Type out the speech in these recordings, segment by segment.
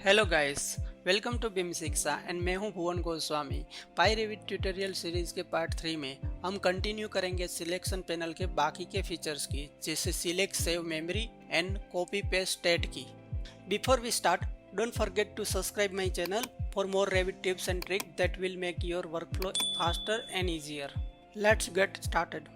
Hello guys, welcome to बिम शिक्षा and मैं हूं भुवन गोस्वामी। पाईरेविट ट्यूटोरियल सीरीज के पार्ट 3 में हम कंटिन्यू करेंगे सिलेक्शन पैनल के बाकी के फीचर्स की, जैसे select save memory and copy paste state की। Before we start, don't forget to subscribe my channel for more Revit tips and trick that will make your workflow faster and easier. Let's get started.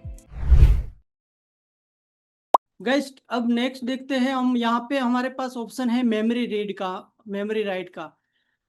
Guys, अब next देखते हैं हम। यहाँ पे हमारे पास option है मेमोरी रीड का, मेमोरी राइट का।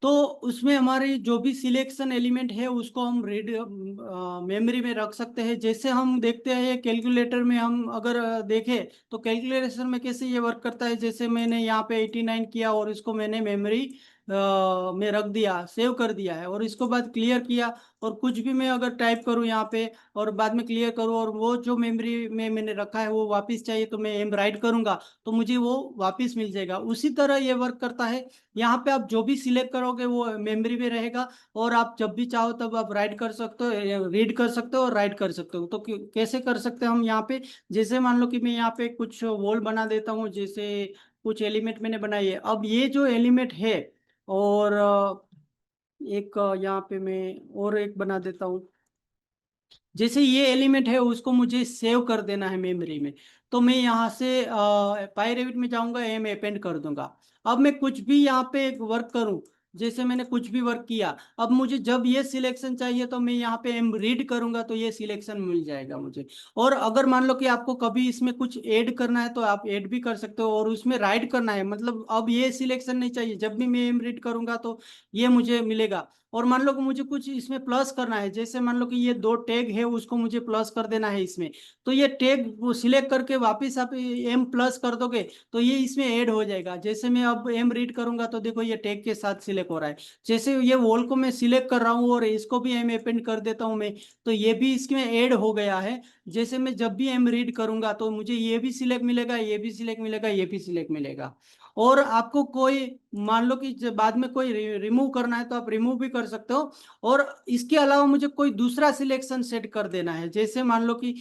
तो उसमें हमारी जो भी सिलेक्शन एलिमेंट है उसको हम रीड मेमोरी में रख सकते हैं। जैसे हम देखते हैं कैलकुलेटर में, हम अगर देखें तो कैलकुलेशन में कैसे ये वर्क करता है। जैसे मैंने यहाँ पे 89 किया और इसको मैंने मेमोरी में रख दिया, सेव कर दिया है, और इसको बाद क्लियर किया, और कुछ भी मैं अगर टाइप करूँ यहाँ पे और बाद में क्लियर करूँ और वो जो मेमोरी में मैंने रखा है वो वापस चाहिए तो मैं एम राइट करूंगा तो मुझे वो वापस मिल जाएगा। उसी तरह ये वर्क करता है। यहाँ पे आप जो भी सिलेक्ट करोगे वो मेमोरी में रहेगा, और आप जब भी चाहो तब आप राइट कर सकते हो, रीड कर सकते हो और राइट कर सकते हो। तो कैसे कर सकते हैं हम यहाँ पे? जैसे मान लो कि मैं यहाँ पे कुछ वॉल बना देता हूँ, जैसे कुछ एलिमेंट मैंने बनाई है। अब ये जो एलिमेंट है, और एक यहाँ पे मैं और एक बना देता हूँ। जैसे ये एलिमेंट है उसको मुझे सेव कर देना है मेमोरी में, तो मैं यहाँ से पाईरेविट में जाऊंगा, एम अपेंड कर दूंगा। अब मैं कुछ भी यहाँ पे एक वर्क करूँ, जैसे मैंने कुछ भी वर्क किया, अब मुझे जब ये सिलेक्शन चाहिए तो मैं यहाँ पे एम रीड करूंगा तो ये सिलेक्शन मिल जाएगा मुझे। और अगर मान लो कि आपको कभी इसमें कुछ ऐड करना है तो आप ऐड भी कर सकते हो, और उसमें राइट करना है, मतलब अब ये सिलेक्शन नहीं चाहिए, जब भी मैं एम रीड करूंगा तो ये मुझे मिलेगा। और मान लो कि मुझे कुछ इसमें प्लस करना है, जैसे मान लो कि ये दो टैग है उसको मुझे प्लस कर देना है इसमें, तो ये टैग वो सिलेक्ट करके वापस आप एम प्लस कर दोगे तो ये इसमें ऐड हो जाएगा। जैसे मैं अब एम रीड करूंगा तो देखो ये टैग के साथ सिलेक्ट हो रहा है। जैसे ये वॉल को मैं सिलेक्ट कर रहा हूँ और इसको भी एम अपेंड कर देता हूँ मैं, तो ये भी इसमें ऐड हो गया है। जैसे मैं जब भी एम रीड करूंगा तो मुझे ये भी सिलेक्ट मिलेगा, ये भी सिलेक्ट मिलेगा, ये भी सिलेक्ट मिलेगा। और आपको कोई मान लो कि जब बाद में कोई रिमूव करना है तो आप रिमूव भी कर सकते हो। और इसके अलावा मुझे कोई दूसरा सिलेक्शन सेट कर देना है, जैसे मान लो कि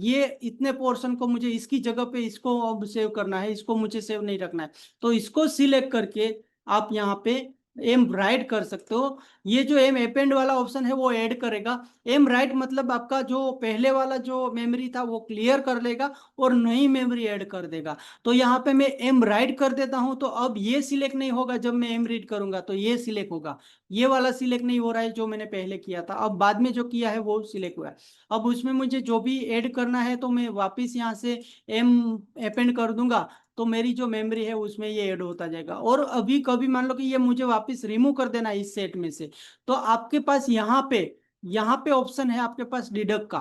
ये इतने पोर्शन को मुझे इसकी जगह पे इसको अब सेव करना है, इसको मुझे सेव नहीं रखना है, तो इसको सिलेक्ट करके आप यहाँ पे एम राइट कर सकते हो। ये जो एम अपेंड वाला ऑप्शन है वो ऐड करेगा। एम राइट मतलब आपका जो पहले वाला जो मेमोरी था वो क्लियर कर लेगा और नई मेमोरी ऐड कर देगा। तो यहाँ पे मैं एम राइट कर देता हूँ तो अब ये सिलेक्ट नहीं होगा, जब मैं एम रीड करूंगा तो ये सिलेक्ट होगा। ये वाला सिलेक्ट नहीं हो रहा है जो मैंने पहले किया था, अब बाद में जो किया है वो सिलेक्ट हुआ है। अब उसमें मुझे जो भी ऐड करना है तो मैं वापस यहाँ से एम अपेंड कर दूंगा, तो मेरी जो मेमोरी है उसमें ये ऐड होता जाएगा। और अभी कभी मान लो कि ये मुझे वापस रिमूव कर देना है इस सेट में से, तो आपके पास यहाँ पे ऑप्शन है आपके पास डिडक्ट का,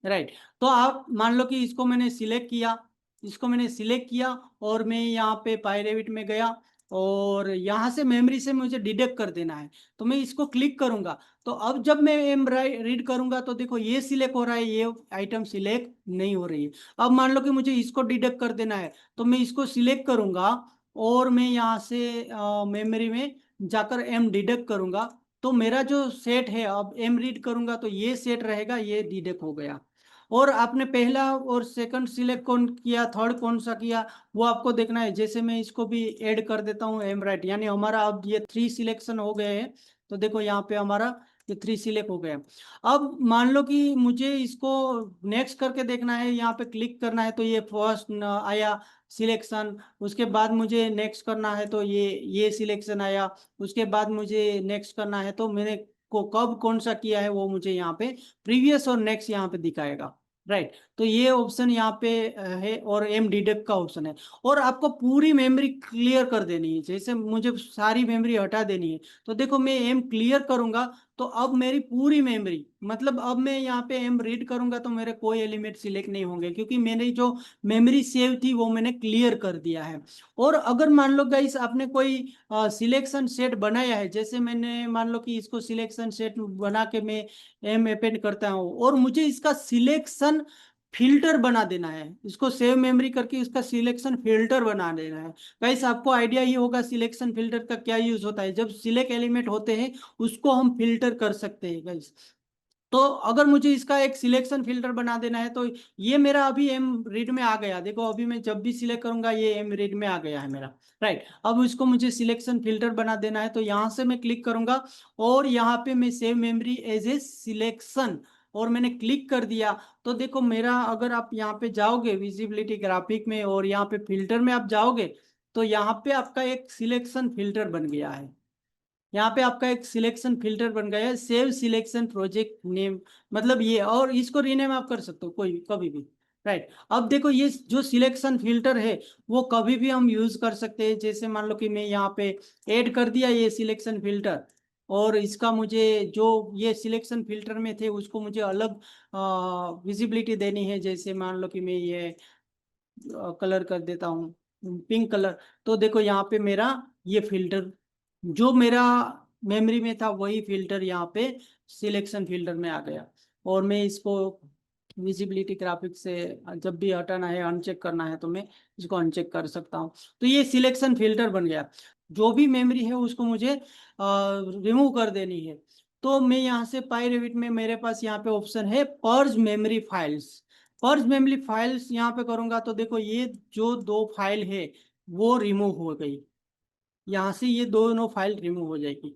राइट। तो आप मान लो कि इसको मैंने सिलेक्ट किया और मैं यहाँ पे पायरेविट में गया, और यहाँ से मेमोरी से मुझे डिडक्ट कर देना है, तो मैं इसको क्लिक करूंगा। तो अब जब मैं एम रीड करूंगा तो देखो ये सिलेक्ट हो रहा है, ये आइटम सिलेक्ट नहीं हो रही है। अब मान लो कि मुझे इसको डिडक्ट कर देना है, तो मैं इसको सिलेक्ट करूंगा और मैं यहाँ से मेमोरी में जाकर एम डिडक्ट करूंगा, तो मेरा जो सेट है अब एम रीड करूंगा तो ये सेट रहेगा, ये डिडक्ट हो गया। और आपने पहला और सेकंड सिलेक्ट कौन किया, थर्ड कौन सा किया, वो आपको देखना है। जैसे मैं इसको भी ऐड कर देता हूँ एम राइट, यानी हमारा अब ये 3 सिलेक्शन हो गए हैं। तो देखो यहाँ पे हमारा ये 3 सिलेक्ट हो गए। अब मान लो कि मुझे इसको नेक्स्ट करके देखना है, यहाँ पे क्लिक करना है तो ये फर्स्ट आया सिलेक्शन। उसके बाद मुझे नेक्स्ट करना है तो ये सिलेक्शन आया। उसके बाद मुझे नेक्स्ट करना है तो मैंने को कब कौन सा किया है वो मुझे यहाँ पे प्रीवियस और नेक्स्ट यहाँ पे दिखाएगा, राइट। तो ये ऑप्शन यहाँ पे है, और एम डिडक्ट का ऑप्शन है। और आपको पूरी मेमोरी क्लियर कर देनी है, जैसे मुझे सारी मेमोरी हटा देनी है, तो देखो मैं एम क्लियर करूंगा तो अब मेरी पूरी मेमोरी, मतलब अब मैं यहाँ पे एम रीड करूंगा तो मेरे कोई एलिमेंट सिलेक्ट नहीं होंगे, क्योंकि मैंने जो मेमोरी सेव थी वो मैंने क्लियर कर दिया है। और अगर मान लो गाइस आपने कोई सिलेक्शन सेट बनाया है, जैसे मैंने मान लो कि इसको सिलेक्शन सेट बना के मैं एम अपेंड करता हूँ, और मुझे इसका सिलेक्शन फिल्टर बना देना है, इसको सेव मेमोरी करके इसका सिलेक्शन फिल्टर बना देना है। गाइस आपको आइडिया ही होगा सिलेक्शन फिल्टर का क्या यूज होता है, जब सिलेक्ट एलिमेंट होते हैं उसको हम फिल्टर कर सकते हैं गाइस। तो अगर मुझे इसका एक सिलेक्शन फिल्टर बना देना है तो ये मेरा अभी एम रीड में आ गया। देखो अभी मैं जब भी सिलेक्ट करूंगा ये एम रीड में आ गया है मेरा, राइट। अब इसको मुझे सिलेक्शन फिल्टर बना देना है, तो यहाँ से मैं क्लिक करूंगा और यहाँ पे मैं save memory as a selection, और मैंने क्लिक कर दिया। तो देखो मेरा, अगर आप यहाँ पे जाओगे विजिबिलिटी ग्राफिक में और यहाँ पे फिल्टर में आप जाओगे, तो यहाँ पे आपका एक सिलेक्शन फिल्टर बन गया है। यहाँ पे आपका एक सिलेक्शन फिल्टर बन गया है, सेव सिलेक्शन प्रोजेक्ट नेम, मतलब ये। और इसको रीनेम आप कर सकते हो कोई कभी भी, राइट। अब देखो ये जो सिलेक्शन फिल्टर है वो कभी भी हम यूज कर सकते हैं। जैसे मान लो कि मैं यहाँ पे ऐड कर दिया ये सिलेक्शन फिल्टर, और इसका मुझे जो ये सिलेक्शन फिल्टर में थे उसको मुझे अलग विजिबिलिटी देनी है। जैसे मान लो कि मैं ये कलर कर देता हूँ पिंक कलर। तो देखो यहाँ पे मेरा ये फिल्टर जो मेरा मेमोरी में था वही फिल्टर यहाँ पे सिलेक्शन फिल्टर में आ गया। और मैं इसको विजिबिलिटी ग्राफिक से जब भी हटाना है अनचेक करना है तो मैं इसको अनचेक कर सकता हूँ। तो ये सिलेक्शन फिल्टर बन गया। जो भी मेमोरी है उसको मुझे रिमूव कर देनी है। तो मैं यहाँ से पाईरेविट में मेरे पास यहाँ पे ऑप्शन है purge memory files. Purge memory files यहाँ पे करूंगा तो देखो ये जो दो फाइल है वो रिमूव हो गई। यहाँ से ये दोनों फाइल रिमूव हो जाएगी।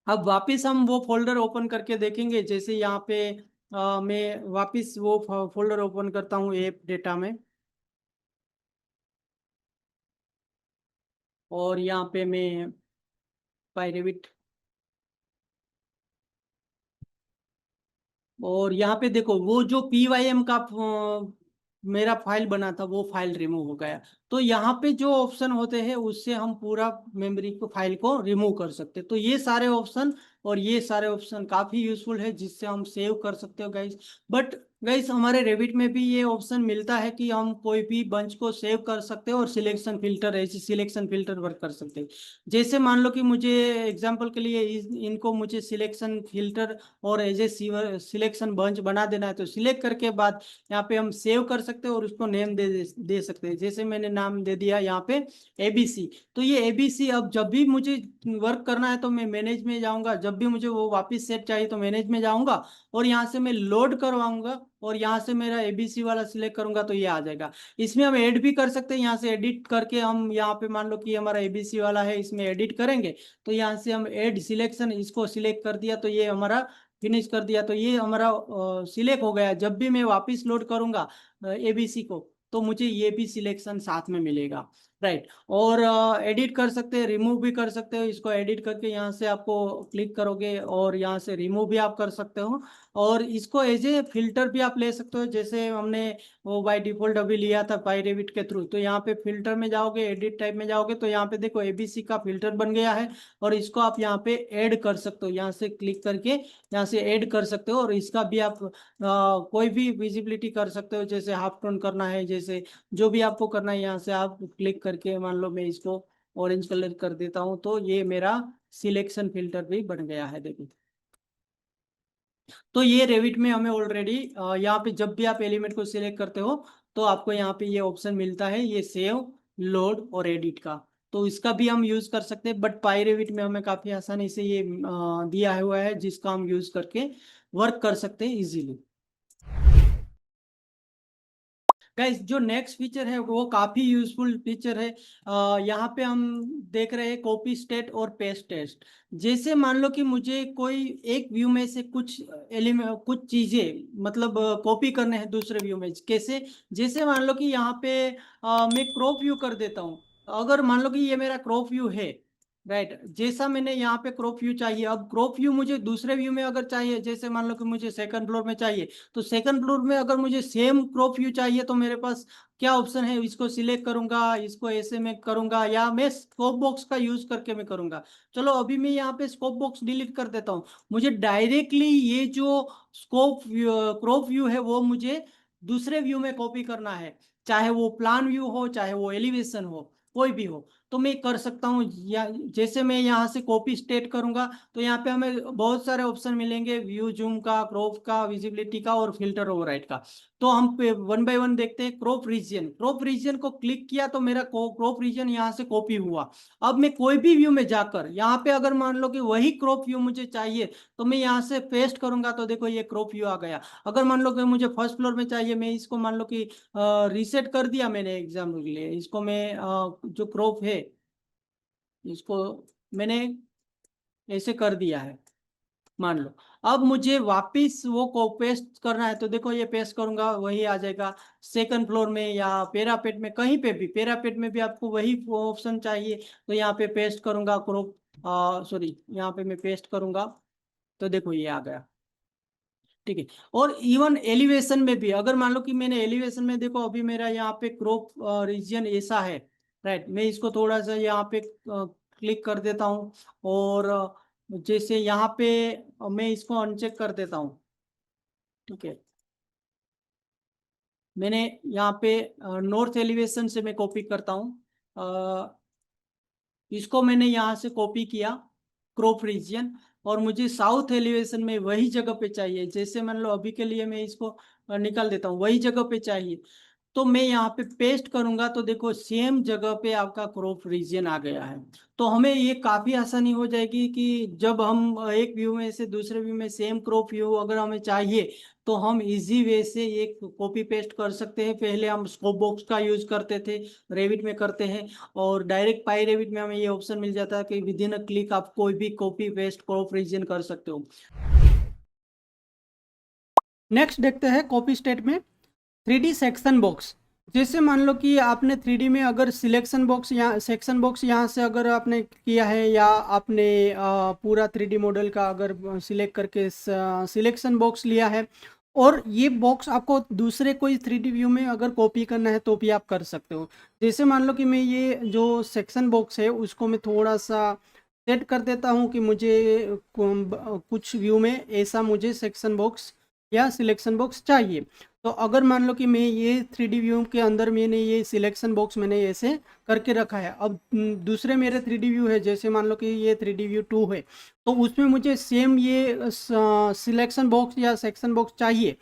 अब वापस हम वो फोल्डर ओपन करके देखेंगे। जैसे यहाँ पे मैं वापस वो फोल्डर ओपन करता हूँ ऐप डेटा में, और यहाँ पे मैं पाइरेविट, और यहाँ पे देखो वो जो PYM का मेरा फाइल बना था वो फाइल रिमूव हो गया। तो यहाँ पे जो ऑप्शन होते हैं उससे हम पूरा मेमोरी को फाइल को रिमूव कर सकते हैं। तो ये सारे ऑप्शन और ये सारे ऑप्शन काफी यूजफुल है जिससे हम सेव कर सकते हो गाइस। बट गाइस हमारे रेविट में भी ये ऑप्शन मिलता है कि हम कोई भी बंच को सेव कर सकते हैं और सिलेक्शन फिल्टर, ऐसी सिलेक्शन फिल्टर वर्क कर सकते हैं। जैसे मान लो कि मुझे एग्जांपल के लिए इनको मुझे सिलेक्शन फिल्टर और एज ए सिलेक्शन बंच बना देना है, तो सिलेक्ट करके बाद यहाँ पे हम सेव कर सकते हैं और उसको नेम दे सकते हैं। जैसे मैंने नाम दे दिया यहाँ पे ABC। तो ये ABC अब जब भी मुझे वर्क करना है तो मैं मैनेज में जाऊंगा, जब भी मुझे वो वापस सेट चाहिए तो मैनेज में जाऊंगा और यहाँ से मैं लोड करवाऊंगा और यहाँ से मेरा ABC वाला सिलेक्ट करूंगा तो ये आ जाएगा। इसमें हम ऐड भी कर सकते हैं, यहाँ से एडिट करके हम यहाँ पे मान लो कि हमारा ABC वाला है, इसमें एडिट करेंगे तो यहाँ से हम ऐड सिलेक्शन, इसको सिलेक्ट कर दिया तो ये हमारा फिनिश कर दिया, तो ये हमारा सिलेक्ट हो गया। जब भी मैं वापस लोड करूंगा ABC को तो मुझे ये भी सिलेक्शन साथ में मिलेगा, राइट। और एडिट कर सकते हैं, रिमूव भी कर सकते हो। इसको एडिट करके यहाँ से आपको क्लिक करोगे और यहाँ से रिमूव भी आप कर सकते हो। और इसको एज ए फिल्टर भी आप ले सकते हो, जैसे हमने वो बाय डिफॉल्ट अभी लिया था पाईरेविट के थ्रू। तो यहाँ पे फिल्टर में जाओगे, एडिट टाइप में जाओगे तो यहाँ पे देखो ABC का फिल्टर बन गया है और इसको आप यहाँ पे ऐड कर सकते हो। यहाँ से क्लिक करके यहाँ से ऐड कर सकते हो और इसका भी आप कोई भी विजिबिलिटी कर सकते हो, जैसे हाफ टोन करना है, जैसे जो भी आपको करना है यहाँ से आप क्लिक करके, मान लो मैं इसको ऑरेंज कलर कर देता हूँ तो ये मेरा सिलेक्शन फिल्टर भी बन गया है, देखिए। तो ये रेविट में हमें ऑलरेडी यहाँ पे जब भी आप एलिमेंट को सिलेक्ट करते हो तो आपको यहाँ पे ये ऑप्शन मिलता है, ये सेव, लोड और एडिट का। तो इसका भी हम यूज कर सकते हैं, बट पाई रेविट में हमें काफी आसानी से ये दिया हुआ है जिसका हम यूज करके वर्क कर सकते हैं इजीली। गाइस जो नेक्स्ट फीचर है वो काफी यूजफुल फीचर है। यहाँ पे हम देख रहे हैं कॉपी स्टेट और पेस्ट टेस्ट। जैसे मान लो कि मुझे कोई एक व्यू में से कुछ एलिमेंट, कुछ चीजें मतलब कॉपी करने हैं दूसरे व्यू में। कैसे? जैसे मान लो कि यहाँ पे मैं क्रॉप व्यू कर देता हूँ। अगर मान लो कि ये मेरा क्रॉप व्यू है, राइट। जैसा मैंने यहाँ पे क्रॉप व्यू चाहिए, अब क्रॉप व्यू मुझे दूसरे व्यू में अगर चाहिए, जैसे मान लो कि मुझे सेकंड फ्लोर में चाहिए, तो सेकंड फ्लोर में अगर मुझे सेम क्रॉप व्यू चाहिए तो मेरे पास क्या ऑप्शन है? इसको सिलेक्ट करूंगा, इसको ऐसे में करूंगा, या मैं स्कोप बॉक्स का यूज करके मैं करूंगा। चलो अभी मैं यहाँ पे स्कोप बॉक्स डिलीट कर देता हूँ। मुझे डायरेक्टली ये जो स्कोप क्रॉप व्यू है वो मुझे दूसरे व्यू में कॉपी करना है, चाहे वो प्लान व्यू हो चाहे वो एलिवेशन हो, कोई भी हो। तो मैं कर सकता हूँ, या जैसे मैं यहाँ से कॉपी स्टेट करूंगा तो यहाँ पे हमें बहुत सारे ऑप्शन मिलेंगे, व्यू जूम का, क्रॉप का, विजिबिलिटी का और फिल्टर ओवरराइड का। तो हम वन बाय वन देखते हैं। क्रॉप रीजन, क्रॉप रीजन को क्लिक किया तो मेरा क्रॉप रीजन यहाँ से कॉपी हुआ। अब मैं कोई भी व्यू में जाकर यहाँ पे अगर मान लो कि वही क्रॉप व्यू मुझे चाहिए तो मैं यहाँ से पेस्ट करूंगा तो देखो ये क्रॉप व्यू आ गया। अगर मान लो कि मुझे फर्स्ट फ्लोर में चाहिए, मैं इसको मान लो कि रीसेट कर दिया मैंने एग्जाम के लिए, इसको मैं जो क्रॉप है इसको मैंने ऐसे कर दिया है मान लो। अब मुझे वापिस वो को पेस्ट करना है तो देखो ये पेस्ट करूंगा वही आ जाएगा। सेकंड फ्लोर में या पेरापेट में, कहीं पे भी, पेरापेट में भी आपको वही ऑप्शन चाहिए तो यहाँ पे पेस्ट करूंगा क्रॉप, सॉरी यहाँ पे मैं पेस्ट करूंगा तो देखो ये आ गया। ठीक है। और इवन एलिवेशन में भी अगर मान लो कि मैंने एलिवेशन में, देखो अभी मेरा यहाँ पे क्रॉप रीजन ऐसा है, राइट। मैं इसको थोड़ा सा यहाँ पे क्लिक कर देता हूँ और जैसे यहाँ पे मैं इसको अनचेक कर देता हूँ। ठीक है। मैंने यहाँ पे नॉर्थ एलिवेशन से मैं कॉपी करता हूँ, इसको मैंने यहाँ से कॉपी किया क्रॉप रीजन, और मुझे साउथ एलिवेशन में वही जगह पे चाहिए। जैसे मान लो अभी के लिए मैं इसको निकाल देता हूँ, वही जगह पे चाहिए तो मैं यहाँ पे पेस्ट करूंगा तो देखो सेम जगह पे आपका क्रॉप रीजन आ गया है। तो हमें ये काफी आसानी हो जाएगी कि जब हम एक व्यू में से दूसरे व्यू में सेम क्रॉप व्यू अगर हमें चाहिए तो हम इजी वे से एक कॉपी पेस्ट कर सकते हैं। पहले हम स्कोप बॉक्स का यूज करते थे, रेविट में करते हैं, और डायरेक्ट पाई रेविट में हमें ये ऑप्शन मिल जाता है कि विद इन अ क्लिक आप कोई भी कॉपी पेस्ट क्रॉप रीजन कर सकते हो। नेक्स्ट देखते हैं कॉपी स्टेट में 3D सेक्शन बॉक्स। जैसे मान लो कि आपने 3D में अगर सिलेक्शन बॉक्स यहाँ, सेक्शन बॉक्स यहाँ से अगर आपने किया है, या आपने पूरा 3D मॉडल का अगर सिलेक्ट करके सिलेक्शन बॉक्स लिया है, और ये बॉक्स आपको दूसरे कोई 3D व्यू में अगर कॉपी करना है तो भी आप कर सकते हो। जैसे मान लो कि मैं ये जो सेक्शन बॉक्स है उसको मैं थोड़ा सा सेट कर देता हूँ कि मुझे कुछ व्यू में ऐसा मुझे सेक्शन बॉक्स या सिलेक्शन बॉक्स चाहिए। तो अगर मान लो कि मैं ये 3D व्यू के अंदर मैंने ये सिलेक्शन बॉक्स मैंने ऐसे करके रखा है। अब दूसरे मेरे 3D व्यू है, जैसे मान लो कि ये 3D व्यू 2 है, तो उसमें मुझे सेम ये सिलेक्शन बॉक्स या सेक्शन बॉक्स चाहिए।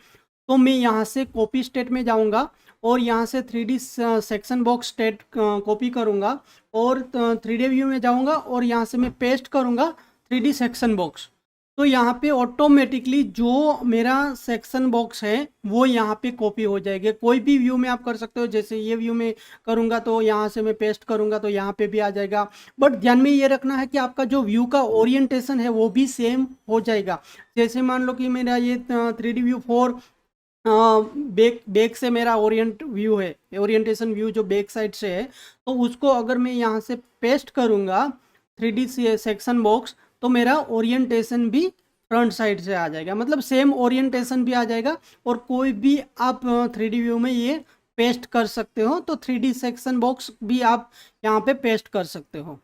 तो मैं यहाँ से कॉपी स्टेट में जाऊँगा और यहाँ से 3D section box state copy करूँगा, और 3D व्यू में जाऊँगा और यहाँ से मैं पेस्ट करूँगा 3D सेक्शन बॉक्स। तो यहाँ पे ऑटोमेटिकली जो मेरा सेक्शन बॉक्स है वो यहाँ पे कॉपी हो जाएगा। कोई भी व्यू में आप कर सकते हो, जैसे ये व्यू में करूँगा तो यहाँ से मैं पेस्ट करूँगा तो यहाँ पे भी आ जाएगा। बट ध्यान में ये रखना है कि आपका जो व्यू का ओरिएंटेशन है वो भी सेम हो जाएगा। जैसे मान लो कि मेरा ये 3D व्यू 4 बैक बैक से मेरा ओरिएंट व्यू है, ओरिएंटेशन व्यू जो बैक साइड से है, तो उसको अगर मैं यहाँ से पेस्ट करूँगा 3D सेक्शन बॉक्स तो मेरा ओरिएंटेशन भी फ्रंट साइड से आ जाएगा, मतलब सेम ओरिएंटेशन भी आ जाएगा। और कोई भी आप 3D व्यू में ये पेस्ट कर सकते हो, तो 3D सेक्शन बॉक्स भी आप यहाँ पे पेस्ट कर सकते हो।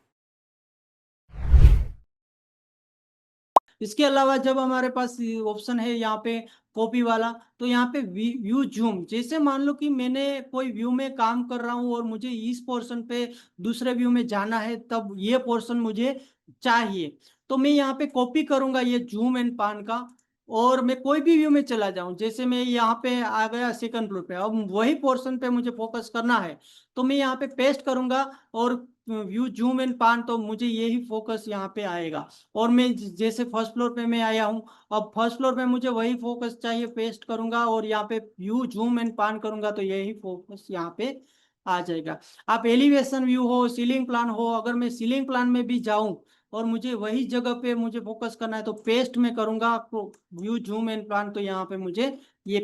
इसके अलावा जब हमारे पास ऑप्शन है यहाँ पे कॉपी वाला, तो यहाँ पे व्यू जूम, जैसे मान लो कि मैंने कोई व्यू में काम कर रहा हूँ और मुझे इस पोर्शन पे दूसरे व्यू में जाना है, तब ये पोर्शन मुझे चाहिए, तो मैं यहाँ पे कॉपी करूंगा ये जूम एंड पान का, और मैं कोई भी व्यू में चला जाऊं। जैसे मैं यहाँ पे आ गया सेकंड फ्लोर पे, अब वही पोर्शन पे मुझे फोकस करना है तो मैं यहाँ पे पेस्ट करूंगा, और व्यू जूम एंड पान, तो मुझे यही फोकस यहाँ पे आएगा। और मैं जैसे फर्स्ट फ्लोर पे मैं आया हूँ, अब फर्स्ट फ्लोर पे मुझे वही फोकस चाहिए, पेस्ट करूंगा और यहाँ पे व्यू जूम एंड पान करूंगा तो यही फोकस यहाँ पे आ जाएगा। आप एलिवेशन व्यू हो, सीलिंग प्लान हो, अगर मैं सीलिंग प्लान में भी जाऊं और मुझे वही जगह पे मुझे फोकस करना है तो पेस्ट में करूंगा तो व्यू जूम एंड प्लान, तो यहाँ पे मुझे ये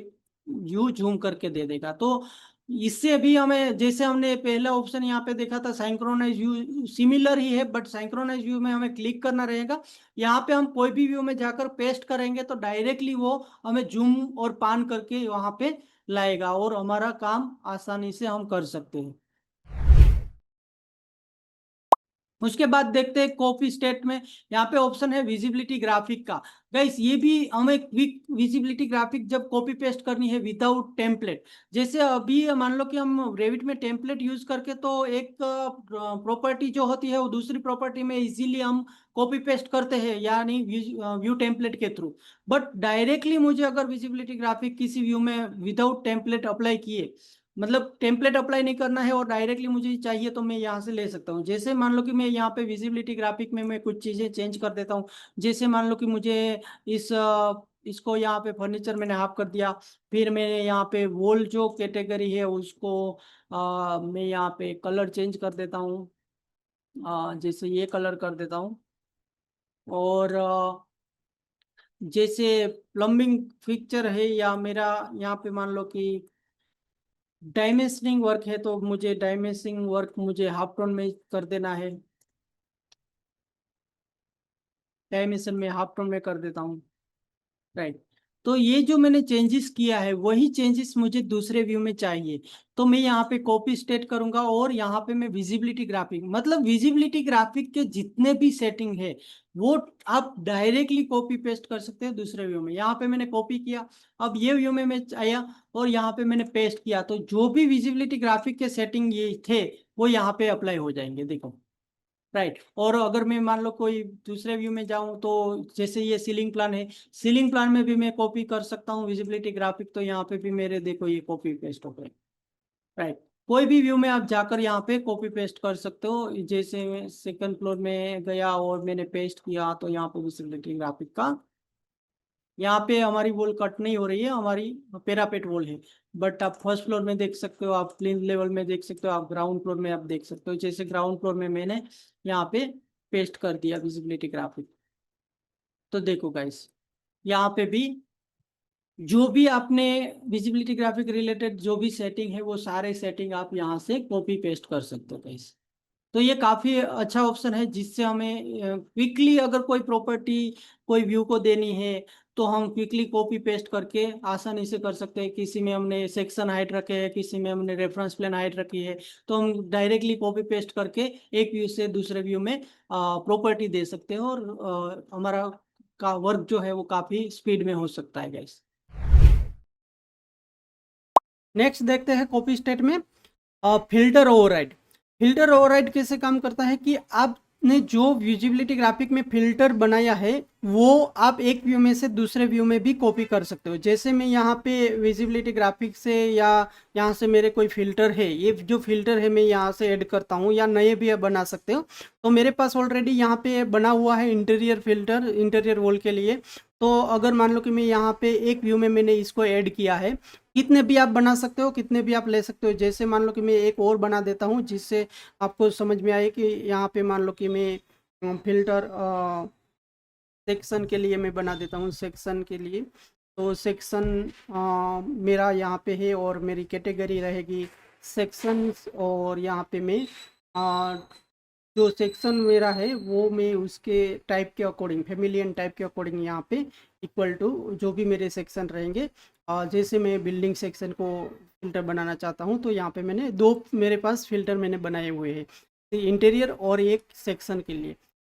व्यू जूम करके दे देगा। तो इससे भी हमें, जैसे हमने पहला ऑप्शन यहाँ पे देखा था सिंक्रोनाइज व्यू, सिमिलर ही है बट सिंक्रोनाइज व्यू में हमें क्लिक करना रहेगा। यहाँ पे हम कोई भी व्यू में जाकर पेस्ट करेंगे तो डायरेक्टली वो हमें जूम और पान करके वहां पे लाएगा और हमारा काम आसानी से हम कर सकते हैं। उसके बाद देखते हैं कॉपी स्टेट में, यहाँ पे ऑप्शन है विजिबिलिटी ग्राफिक का। गाइस ये भी हमें क्विक विजिबिलिटी ग्राफिक जब कॉपी पेस्ट करनी है विदाउट टेम्पलेट, जैसे अभी मान लो कि हम रेविट में टेम्पलेट यूज करके तो एक प्रॉपर्टी जो होती है वो दूसरी प्रॉपर्टी में इजीली हम कॉपी पेस्ट करते हैं, यानी व्यू टेम्पलेट के थ्रू। बट डायरेक्टली मुझे अगर विजिबिलिटी ग्राफिक किसी व्यू में विदाउट टेम्पलेट अप्लाई किए, मतलब टेम्पलेट अप्लाई नहीं करना है और डायरेक्टली मुझे चाहिए, तो मैं यहाँ से ले सकता हूँ। जैसे मान लो कि मैं यहाँ पे विजिबिलिटी ग्राफिक में मैं कुछ चीज़ें चेंज कर देता हूँ। जैसे मान लो कि मुझे इस इसको यहाँ पे फर्नीचर मैंने हाफ कर दिया, फिर मैंने यहाँ पे वॉल जो कैटेगरी है उसको मैं यहाँ पे कलर चेंज कर देता हूँ। जैसे ये कलर कर देता हूँ। और जैसे प्लम्बिंग फिक्चर है या मेरा यहाँ पे मान लो कि डायमेंशनिंग वर्क है, तो मुझे डायमेंशनिंग वर्क मुझे हाफ टोन में कर देना है। डायमेंशन में हाफ टोन में कर देता हूँ। राइट। तो ये जो मैंने चेंजेस किया है वही चेंजेस मुझे दूसरे व्यू में चाहिए। तो मैं यहाँ पे कॉपी स्टेट करूंगा और यहाँ पे मैं विजिबिलिटी ग्राफिक, मतलब विजिबिलिटी ग्राफिक के जितने भी सेटिंग है वो आप डायरेक्टली कॉपी पेस्ट कर सकते हैं दूसरे व्यू में। यहाँ पे मैंने कॉपी किया, अब ये व्यू में मैं आया और यहाँ पे मैंने पेस्ट किया, तो जो भी विजिबिलिटी ग्राफिक के सेटिंग ये थे वो यहाँ पे अप्लाई हो जाएंगे, देखो। राइट। और अगर मैं मान लो कोई दूसरे व्यू में जाऊं, तो जैसे ये सीलिंग प्लान है, सीलिंग प्लान में भी मैं कॉपी कर सकता हूँ विजिबिलिटी ग्राफिक, तो यहाँ पे भी मेरे देखो ये कॉपी पेस्ट हो गए। राइट। कोई भी व्यू में आप जाकर यहाँ पे कॉपी पेस्ट कर सकते हो। जैसे मैं सेकंड फ्लोर में गया और मैंने पेस्ट किया, तो यहाँ पे विजिबिलिटी ग्राफिक का, यहाँ पे हमारी वॉल कट नहीं हो रही है, हमारी पेरापेट वॉल है। बट आप फर्स्ट फ्लोर में देख सकते हो, आप प्लिंथ लेवल में देख सकते हो, आप ग्राउंड फ्लोर में आप देख सकते हो। जैसे ग्राउंड फ्लोर में मैंने यहाँ पे पेस्ट कर दिया विजिबिलिटी ग्राफिक। तो देखो गाइस, यहाँ पे भी जो भी आपने विजिबिलिटी ग्राफिक रिलेटेड जो भी सेटिंग है वो सारे सेटिंग आप यहाँ से कॉपी पेस्ट कर सकते हो गाइस। तो ये काफी अच्छा ऑप्शन है, जिससे हमें क्विकली अगर कोई प्रॉपर्टी कोई व्यू को देनी है तो हम क्विकली कॉपी पेस्ट करके आसानी से कर सकते हैं। किसी में हमने सेक्शन हाइट रखे है, किसी में हमने रेफरेंस प्लेन हाइट रखी है, तो हम डायरेक्टली कॉपी पेस्ट करके एक व्यू से दूसरे व्यू में प्रॉपर्टी दे सकते हैं, और हमारा का वर्क जो है वो काफी स्पीड में हो सकता है गाइस। नेक्स्ट देखते हैं कॉपी स्टेट में फिल्टर ओवरराइड। फिल्टर ओवरराइड कैसे काम करता है कि आपने जो विजिबिलिटी ग्राफिक में फिल्टर बनाया है वो आप एक व्यू में से दूसरे व्यू में भी कॉपी कर सकते हो। जैसे मैं यहाँ पे विजिबिलिटी ग्राफिक से या यहाँ से मेरे कोई फिल्टर है, ये जो फिल्टर है मैं यहाँ से ऐड करता हूँ, या नए भी आप बना सकते हो। तो मेरे पास ऑलरेडी यहाँ पे बना हुआ है इंटीरियर फिल्टर, इंटीरियर वॉल के लिए। तो अगर मान लो कि मैं यहाँ पे एक व्यू में मैंने इसको ऐड किया है, कितने भी आप बना सकते हो, कितने भी आप ले सकते हो। जैसे मान लो कि मैं एक और बना देता हूँ जिससे आपको समझ में आए कि यहाँ पे मान लो कि मैं फिल्टर सेक्शन के लिए मैं बना देता हूँ, सेक्शन के लिए। तो सेक्शन मेरा यहाँ पे है और मेरी कैटेगरी रहेगी सेक्शंस, और यहाँ पे मैं जो सेक्शन मेरा है वो मैं उसके टाइप के अकॉर्डिंग, फैमिलियन टाइप के अकॉर्डिंग यहाँ पे इक्वल टू जो भी मेरे सेक्शन रहेंगे। जैसे मैं बिल्डिंग सेक्शन को फिल्टर बनाना चाहता हूँ, तो यहाँ पे मैंने दो मेरे पास फिल्टर मैंने बनाए हुए हैं, इंटीरियर और एक सेक्शन के लिए।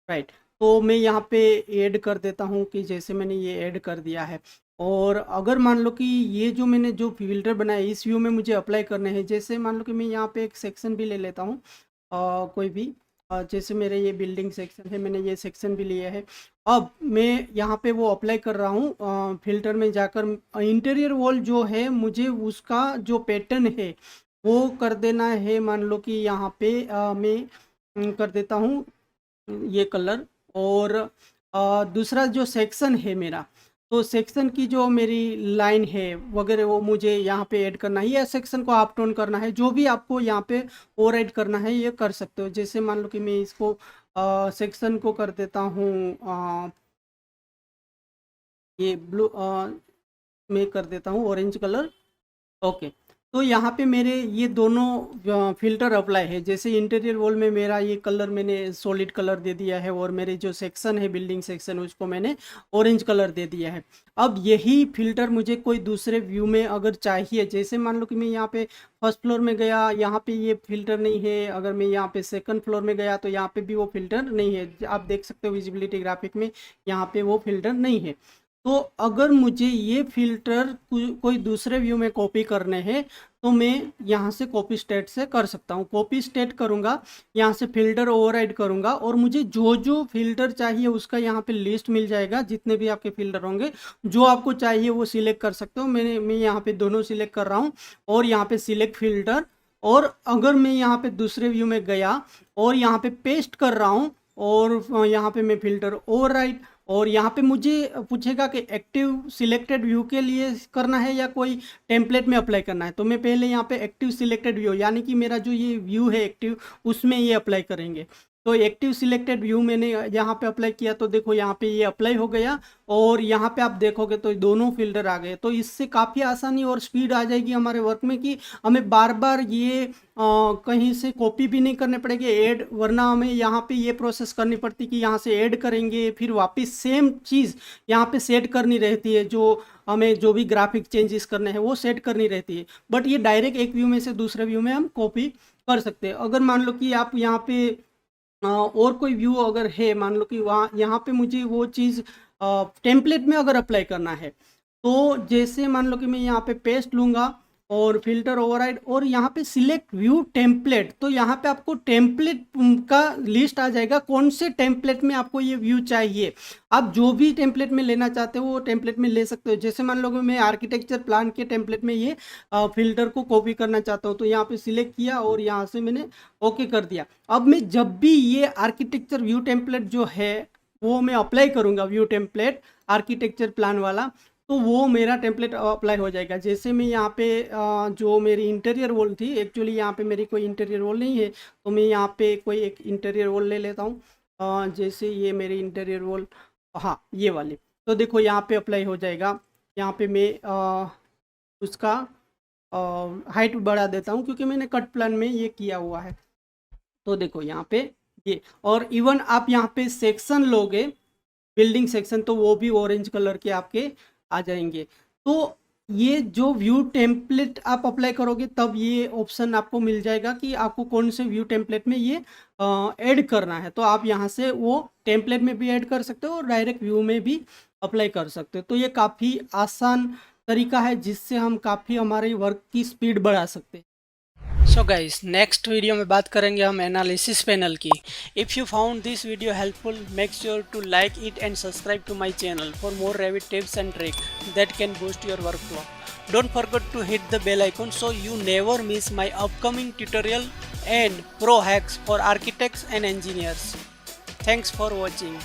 राइट। तो मैं यहाँ पे ऐड कर देता हूँ कि जैसे मैंने ये ऐड कर दिया है। और अगर मान लो कि ये जो मैंने जो फिल्टर बनाया इस व्यू में मुझे अप्लाई करने हैं, जैसे मान लो कि मैं यहाँ पे एक सेक्शन भी ले लेता हूँ, कोई भी जैसे मेरे ये बिल्डिंग सेक्शन है, मैंने ये सेक्शन भी लिया है। अब मैं यहाँ पे वो अप्लाई कर रहा हूँ, फिल्टर में जाकर इंटीरियर वॉल जो है मुझे उसका जो पैटर्न है वो कर देना है। मान लो कि यहाँ पे मैं कर देता हूँ ये कलर। और दूसरा जो सेक्शन है मेरा, तो सेक्शन की जो मेरी लाइन है वगैरह वो मुझे यहाँ पे ऐड करना है, या सेक्शन को अप टोन करना है, जो भी आपको यहाँ पे और ऐड करना है ये कर सकते हो। जैसे मान लो कि मैं इसको सेक्शन को कर देता हूँ ये ब्लू, मैं कर देता हूँ ऑरेंज कलर। ओके। तो यहाँ पे मेरे ये दोनों फिल्टर अप्लाई है। जैसे इंटीरियर वॉल में मेरा ये कलर मैंने सॉलिड कलर दे दिया है, और मेरे जो सेक्शन है बिल्डिंग सेक्शन उसको मैंने ऑरेंज कलर दे दिया है। अब यही फिल्टर मुझे कोई दूसरे व्यू में अगर चाहिए, जैसे मान लो कि मैं यहाँ पे फर्स्ट फ्लोर में गया, यहाँ पे ये फिल्टर नहीं है, अगर मैं यहाँ पे सेकंड फ्लोर में गया तो यहाँ पे भी वो फिल्टर नहीं है। आप देख सकते हो विजिबिलिटी ग्राफिक में यहाँ पे वो फिल्टर नहीं है। तो अगर मुझे ये फिल्टर कोई दूसरे व्यू में कॉपी करने हैं तो मैं यहाँ से कॉपी स्टेट से कर सकता हूँ। कॉपी स्टेट करूँगा, यहाँ से फिल्टर ओवरराइड करूँगा, और मुझे जो जो फिल्टर चाहिए उसका यहाँ पे लिस्ट मिल जाएगा। जितने भी आपके फिल्टर होंगे जो आपको मैं वो सिलेक्ट कर सकते हो। मैं यहाँ पे दोनों सिलेक्ट कर रहा हूँ, और यहाँ पे सिलेक्ट फिल्टर। और अगर मैं यहाँ पे दूसरे व्यू में गया और यहाँ पे पेस्ट कर रहा हूँ, और यहाँ पे मैं फिल्टर ओवरराइड, और यहाँ पे मुझे पूछेगा कि एक्टिव सिलेक्टेड व्यू के लिए करना है या कोई टेम्पलेट में अप्लाई करना है। तो मैं पहले यहाँ पे एक्टिव सिलेक्टेड व्यू, यानी कि मेरा जो ये व्यू है एक्टिव, उसमें ये अप्लाई करेंगे। तो एक्टिव सिलेक्टेड व्यू मैंने यहाँ पे अप्लाई किया, तो देखो यहाँ पे ये अप्लाई हो गया, और यहाँ पे आप देखोगे तो दोनों फिल्टर आ गए। तो इससे काफ़ी आसानी और स्पीड आ जाएगी हमारे वर्क में, कि हमें बार बार ये कहीं से कॉपी भी नहीं करने पड़ेगी ऐड, वरना हमें यहाँ पे ये प्रोसेस करनी पड़ती कि यहाँ से ऐड करेंगे फिर वापस सेम चीज़ यहाँ पे सेट करनी रहती है, जो हमें जो भी ग्राफिक चेंजेस करने हैं वो सेट करनी रहती है। बट ये डायरेक्ट एक व्यू में से दूसरे व्यू में हम कॉपी कर सकते हैं। अगर मान लो कि आप यहाँ पे और कोई व्यू अगर है, मान लो कि वहाँ यहाँ पे मुझे वो चीज़ टेम्पलेट में अगर अप्लाई करना है, तो जैसे मान लो कि मैं यहाँ पे पेस्ट लूँगा और फिल्टर ओवरराइड, और यहाँ पे सिलेक्ट व्यू टेम्पलेट, तो यहाँ पे आपको टेम्पलेट का लिस्ट आ जाएगा कौन से टेम्पलेट में आपको ये व्यू चाहिए। आप जो भी टेम्पलेट में लेना चाहते हो वो टेम्पलेट में ले सकते हो। जैसे मान लो कि मैं आर्किटेक्चर प्लान के टेम्पलेट में ये फिल्टर को कॉपी करना चाहता हूँ, तो यहाँ पे सिलेक्ट किया और यहाँ से मैंने ओके कर दिया। अब मैं जब भी ये आर्किटेक्चर व्यू टेम्पलेट जो है वो मैं अप्लाई करूँगा, व्यू टेम्पलेट आर्किटेक्चर प्लान वाला, तो वो मेरा टेम्पलेट अप्लाई हो जाएगा। जैसे मैं यहाँ पे जो मेरी इंटीरियर वॉल थी, एक्चुअली यहाँ पे मेरी कोई इंटीरियर वॉल नहीं है, तो मैं यहाँ पे कोई एक इंटीरियर वॉल ले लेता हूँ। जैसे ये मेरी इंटीरियर वॉल, हाँ ये वाली, तो देखो यहाँ पे अप्लाई हो जाएगा। यहाँ पे मैं उसका हाइट बढ़ा देता हूँ क्योंकि मैंने कट प्लान में ये किया हुआ है। तो देखो यहाँ पे ये, और इवन आप यहाँ पे सेक्शन लोगे बिल्डिंग सेक्शन, तो वो भी ऑरेंज कलर के आपके आ जाएंगे। तो ये जो व्यू टेम्पलेट आप अप्लाई करोगे तब ये ऑप्शन आपको मिल जाएगा कि आपको कौन से व्यू टेम्पलेट में ये ऐड करना है। तो आप यहाँ से वो टेम्पलेट में भी ऐड कर सकते हो और डायरेक्ट व्यू में भी अप्लाई कर सकते हो। तो ये काफ़ी आसान तरीका है जिससे हम काफ़ी हमारे वर्क की स्पीड बढ़ा सकते हैं। सो गाइस, नेक्स्ट वीडियो में बात करेंगे हम एनालिसिस पैनल की। If you found this video helpful, make sure to like it and subscribe to my channel for more Revit tips and tricks that can boost your workflow. Don't forget to hit the bell icon so you never miss my upcoming tutorial and pro hacks for architects and engineers. Thanks for watching.